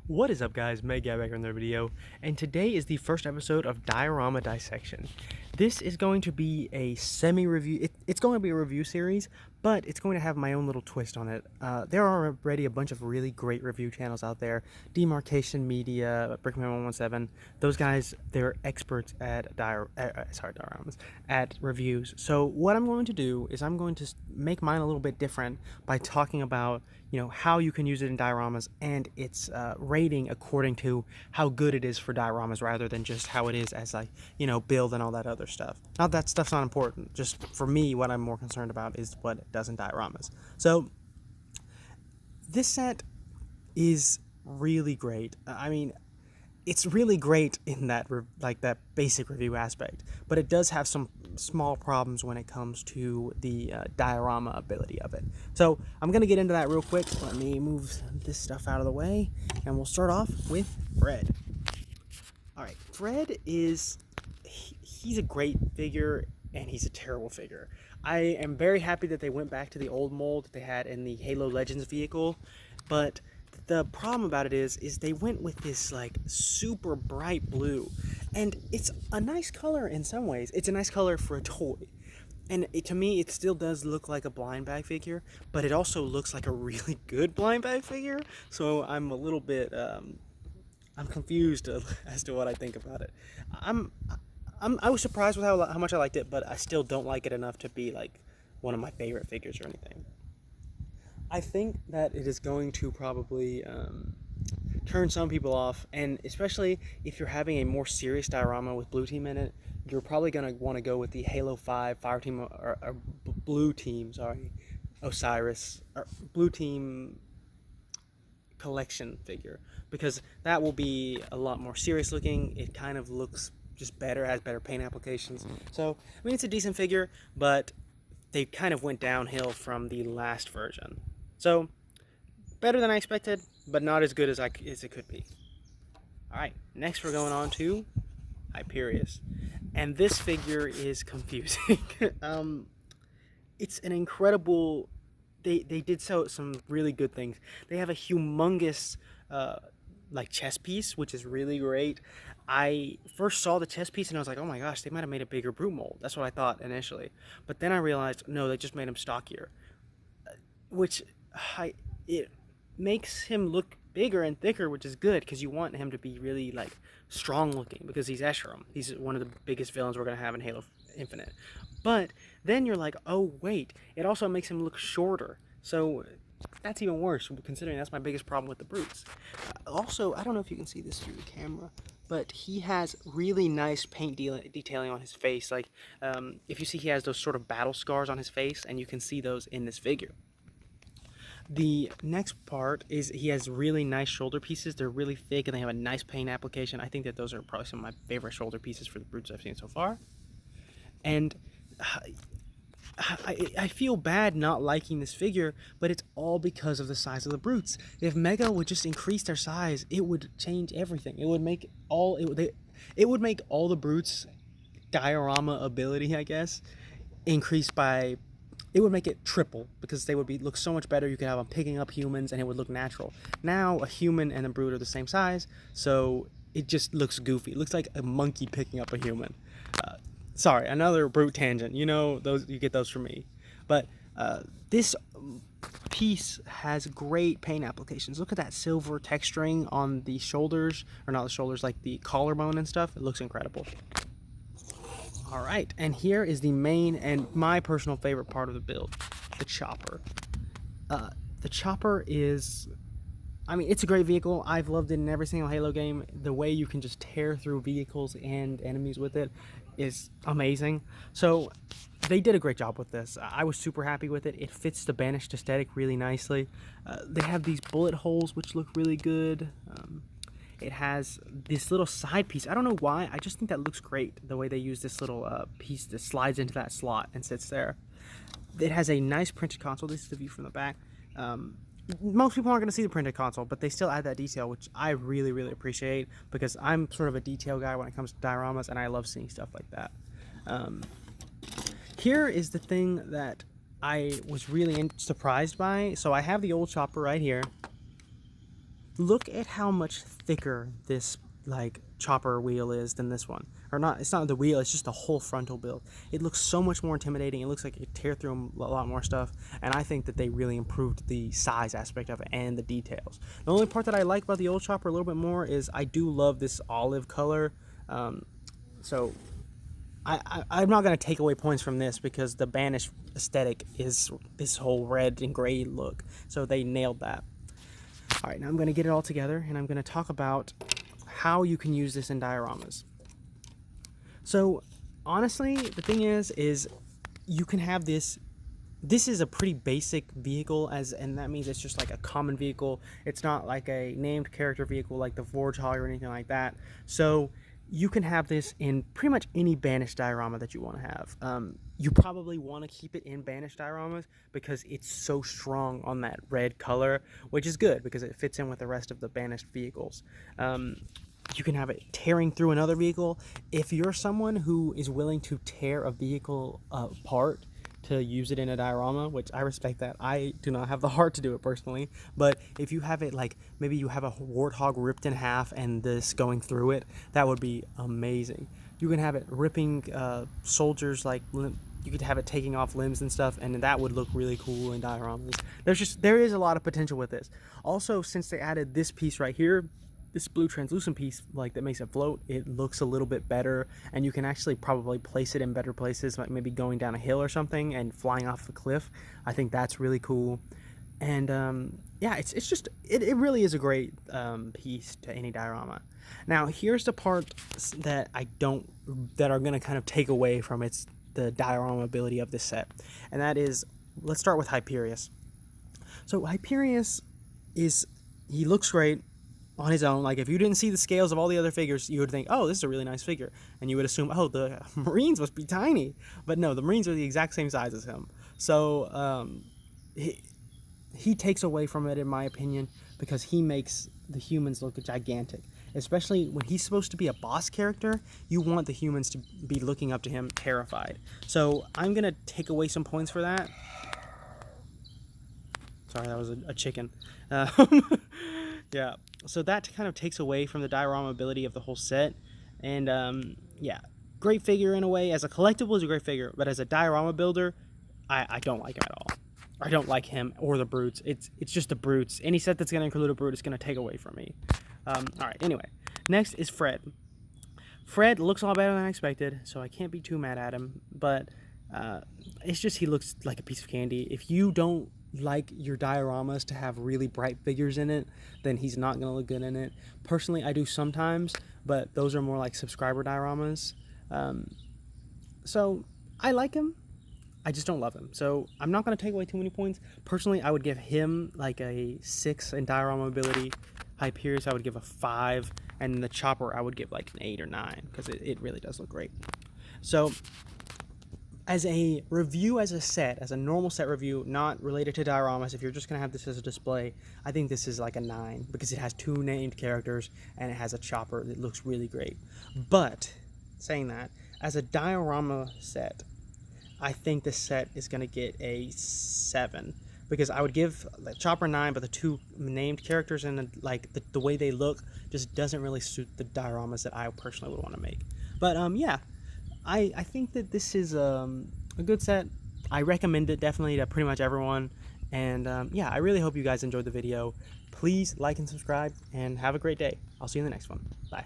What is up, guys? Meg back in another video, and today is the first episode of Diorama Dissection. This is going to be a semi-review. It's going to be a review series, but it's going to have my own little twist on it. There are already a bunch of really great review channels out there. Demarcation Media, Brickman117. Those guys, they're experts at dioramas, at reviews. So what I'm going to do is I'm going to make mine a little bit different by talking about how you can use it in dioramas and its rating according to how good it is for dioramas, rather than just how it is as build and all that other stuff. Not that stuff's not important. Just for me, what I'm more concerned about is what it does in dioramas. So this set is really great. I mean, it's really great in that that basic review aspect, but it does have some small problems when it comes to the diorama ability of it. So I'm gonna get into that real quick. Let me move this stuff out of the way, and we'll start off with Fred. All right, Fred is he's a great figure and he's a terrible figure. I am very happy that they went back to the old mold that they had in the Halo Legends vehicle, but the problem about it is they went with this like super bright blue, and it's a nice color in some ways. It's a nice color for a toy, and to me it still does look like a blind bag figure, but it also looks like a really good blind bag figure. So I'm a little bit I'm confused as to what I think about it. I was surprised with how much I liked it, but I still don't like it enough to be like one of my favorite figures or anything. I think that it is going to probably turn some people off, and especially if you're having a more serious diorama with blue team in it, you're probably going to want to go with the Halo 5 Fire Team or Blue Team, Osiris, or Blue Team collection figure, because that will be a lot more serious looking. It kind of looks just better, has better paint applications. So, I mean, it's a decent figure, but they kind of went downhill from the last version. So, better than I expected, but not as good as it could be. Alright, next we're going on to Hyperious. And this figure is confusing. It's an incredible... They did some really good things. They have a humongous chess piece, which is really great. I first saw the chess piece and I was like, oh my gosh, they might have made a bigger brute mold. That's what I thought initially. But then I realized, no, they just made him stockier. Which, it makes him look bigger and thicker, which is good, because you want him to be really, strong looking, because he's Escharum. He's one of the biggest villains we're going to have in Halo Infinite. But then you're like, oh wait, it also makes him look shorter. So that's even worse, considering that's my biggest problem with the brutes. Also, I don't know if you can see this through the camera, but he has really nice paint detailing on his face. If you see, he has those sort of battle scars on his face, and you can see those in this figure. The next part is he has really nice shoulder pieces. They're really thick and they have a nice paint application. I think that those are probably some of my favorite shoulder pieces for the brutes I've seen so far. And I feel bad not liking this figure, but it's all because of the size of the brutes. If Mega would just increase their size, it would change everything. It would make all the brutes' diorama ability, I guess, increase by... It would make it triple, because they would look so much better. You could have them picking up humans and it would look natural. Now a human and a brute are the same size, so it just looks goofy. It looks like a monkey picking up a human. Sorry, another brute tangent. You get those from me. But this piece has great paint applications. Look at that silver texturing on the shoulders, or not the shoulders, like the collarbone and stuff. It looks incredible. Alright, and here is the main and my personal favorite part of the build, the chopper. The chopper is... I mean, it's a great vehicle. I've loved it in every single Halo game. The way you can just tear through vehicles and enemies with it is amazing. So, they did a great job with this. I was super happy with it. It fits the Banished aesthetic really nicely. They have these bullet holes, which look really good. It has this little side piece. I don't know why. I just think that looks great, the way they use this little piece that slides into that slot and sits there. It has a nice printed console. This is the view from the back. Most people aren't going to see the printed console, but they still add that detail, which I really, really appreciate, because I'm sort of a detail guy when it comes to dioramas, and I love seeing stuff like that. Here is the thing that I was really surprised by. So I have the old chopper right here. look at how much thicker this like chopper wheel is than this one. Or not, it's not the wheel, it's just the whole frontal build. It looks so much more intimidating. It looks like it could tear through a lot more stuff, and I think that they really improved the size aspect of it and the details. The only part that I like about the old chopper a little bit more is I do love this olive color. So I'm not going to take away points from this because the Banished aesthetic is this whole red and gray look. So they nailed that. All right, now I'm going to get it all together, and I'm going to talk about how you can use this in dioramas. So honestly, the thing is you can have this. This is a pretty basic vehicle, and that means it's just like a common vehicle. It's not like a named character vehicle like the Warthog or anything like that. So you can have this in pretty much any Banished diorama that you want to have. You probably want to keep it in Banished dioramas because it's so strong on that red color, which is good because it fits in with the rest of the Banished vehicles. You can have it tearing through another vehicle. If you're someone who is willing to tear a vehicle apart to use it in a diorama, which I respect that. I do not have the heart to do it personally, but if you have it like maybe you have a Warthog ripped in half and this going through it, that would be amazing. You can have it ripping soldiers, like you could have it taking off limbs and stuff, and that would look really cool in dioramas. There is a lot of potential with this. Also, since they added this piece right here, this blue translucent piece like that makes it float, it looks a little bit better, and you can actually probably place it in better places, like maybe going down a hill or something and flying off the cliff. I think that's really cool. And yeah, it really is a great piece to any diorama. Now here's the part that are going to kind of take away from the diorama ability of this set, and that is, let's start with Hyperious. So Hyperious he looks great on his own. Like if you didn't see the scales of all the other figures, you would think, oh, this is a really nice figure, and you would assume, oh, the Marines must be tiny. But no, the Marines are the exact same size as him. So he takes away from it, in my opinion, because he makes the humans look gigantic. Especially when he's supposed to be a boss character, you want the humans to be looking up to him terrified. So I'm gonna take away some points for that. Sorry, that was a chicken. Yeah, so that kind of takes away from the diorama ability of the whole set. And yeah, great figure in a way. As a collectible, is a great figure, but as a diorama builder, I don't like him at all. I don't like him or the brutes. It's just the brutes. Any set that's going to include a brute is going to take away from me. All right, anyway, next is Fred. Fred looks a lot better than I expected, so I can't be too mad at him, but it's just he looks like a piece of candy. If you don't like your dioramas to have really bright figures in it, then he's not going to look good in it. Personally, I do sometimes, but those are more like subscriber dioramas. So I like him, I just don't love him. So I'm not going to take away too many points. Personally, I would give him like a 6 in diorama ability. Hyperious I would give a 5, and the chopper I would give like an 8 or 9 because it really does look great. So as a review, as a normal set review, not related to dioramas, if you're just going to have this as a display, I think this is like a 9 because it has 2 named characters and it has a chopper that looks really great. But saying that, as a diorama set, I think this set is going to get a 7 because I would give the chopper 9, but the 2 named characters and the way they look just doesn't really suit the dioramas that I personally would want to make. But yeah, I think that this is a good set. I recommend it definitely to pretty much everyone. And yeah, I really hope you guys enjoyed the video. Please like and subscribe, and have a great day. I'll see you in the next one. Bye.